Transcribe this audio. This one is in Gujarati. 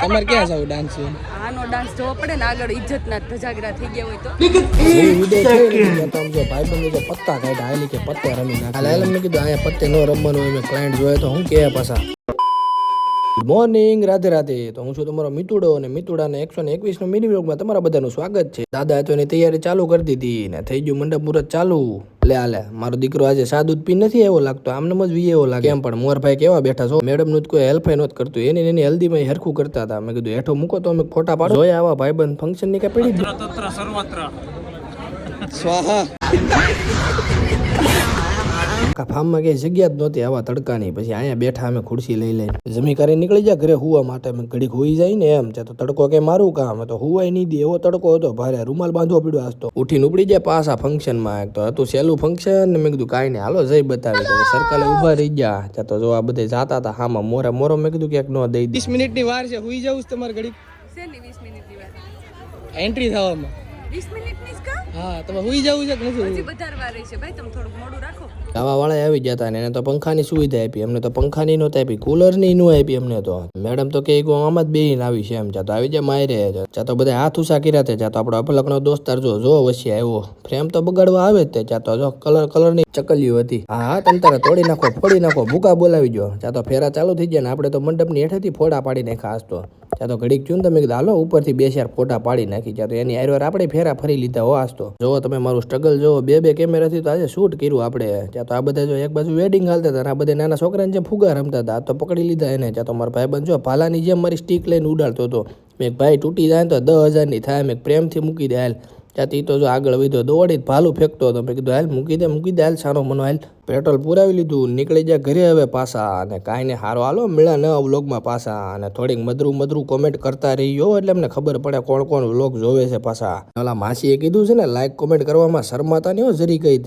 તમારે ક્યાં જાવ ડાન્સ આનો ડાન્સ જોવો પડે ને આગળ ઇજ્જતના ધજાગરા થઈ ગયા હોય તો ભાઈ બંધ પત્તા કાઢ્યા હાલી કે પત્તે રમી નાખે હાલ મેં કીધું અહીંયા પત્તે ન રમવાનું હોય મેં ક્લાયન્ટ જોયે તો હું કે પાછા ગુડ મોર્નિંગ રાધે રાધે તો હું છું તમારો મિતુડો અને મિતુડાને 121 મિની વ્લોગમાં તમારા બધાનું સ્વાગત છે દાદા તો એની તૈયારી ચાલુ કરી દીધી ને થઈ ગયું મંડપ મુહૂર્ત ચાલુ લે મારો દીકરો આજે સાદું પી નથી એવો લાગતો આમને જ વી એવો લાગે એમ પણ મોરભાઈ કેવા બેઠા છો મેડમ નું કોઈ હેલ્પ નહોત કરતું એની હલ્દીમાં હરખું કરતા હતા મેં કીધું હેઠો મૂકો તો અમે ફોટા પાડો જોયા આવા ભાઈબંધ ફંક્શન ની કઈ પડી સ્વાહા ફાર્મમાં કઈ જગ્યા જ નહોતી આવા તડકાની પછી અહીંયા બેઠા અમે ખુરશી લઈ લઈને જમી કરી નીકળી જાય ઘરે હુવા માટે અમે ઘડીક હોઈ જાય ને એમ છે તો તડકો કે મારું કામ તો હુવાય નહીં દે એવો તડકો હતો ભારે રૂમાલ બાંધવો પડ્યો આજ તો ઉઠીને ઉપડી જાય પાછા ફંક્શનમાં એક તો હતું સહેલું ફંક્શન ને મેં કીધું કાંઈ નહીં હાલો જઈ બતાવી તો સરકારે ઉભા રહી ગયા તો જો આ બધે જાતા હતા હામાં મોરો મેં કીધું ક્યાંક ન દઈ 20 મિનિટની વાર છે હુઈ જાઉં તમારે ઘડીક શેની 20 મિનિટની વાર એન્ટ્રી થવામાં 20 મિનિટની જ કા હા તમે હુઈ જવું છે કે નથી હજી વધારે વાર છે ભાઈ તમે થોડું મોડું રાખો આવા વાળા આવી જતા ને એને તો પંખાની સુવિધા આપી અમને તો પંખાની નહોતી આપી કુલરની નું આપી અમને તો મેડમ તો કે આમાં જ બેહીને આવી છે એમ ચાતો આવી જાય માયરે ચાતો બધા હાથ ઉષા કર્યા તે ચાતો આપણો અપલકનો દોસ્તાર જો વસી આવ્યો ફ્રેમ તો બગાડવા આવે જ તે ચાતો જો કલરની ચકલીઓ હતી હા તમ તારે તોડી નાખો ફોડી નાખો ભૂકા બોલાવી જો ચાતો ફેરા ચાલુ થઈ ગયા ને આપણે તો મંડપની હેઠેથી ફોડા પાડી નાખ્યા આજ તો ચાતો ઘડીક છું ને તમે કીધું હાલો ઉપરથી 2-4 ફોટા પાડી નાખી ચાતો એની આરવાર આપણે ફેરા ફરી લીધા હો આજ તો જોવો તમે મારું સ્ટ્રગલ જોવો બે કેમેરાથી તો આજે શૂટ કર્યું આપણે તો આ બધા જો એક બાજુ વેડિંગ હાલતા હતા આ બધા નાના છોકરાને જેમ ફુગા રમતા હતા તો પકડી લીધા એને ચાતો મારો ભાઈબંધ જો ભાલાની જેમ મારી સ્ટીક લઈને ઉડાડતો હતો મેં ભાઈ તૂટી જાય તો 10,000 ની થાય મેં પ્રેમથી મૂકી દે હાલ ચાતી તો જો આગળ વધ્યો દોડી ભાલું ફેંકતો હતો મેં કીધું હાલ મૂકી દે હાલ સારો મનો હાલ પેટ્રોલ પુરાવી લીધું નીકળી જાય ઘરે હવે પાછા અને કાંઈ ને હારો હાલો મળ્યા ન વ્લોગમાં પાછા અને થોડીક મધરું કોમેન્ટ કરતા રહીયો એટલે અમને ખબર પડે કોણ વ્લોગ જોવે છે પાછા ઓલા માસીએ કીધું છે ને લાઈક કોમેન્ટ કરવામાં શરમાતા નહીં હો જરી કઈ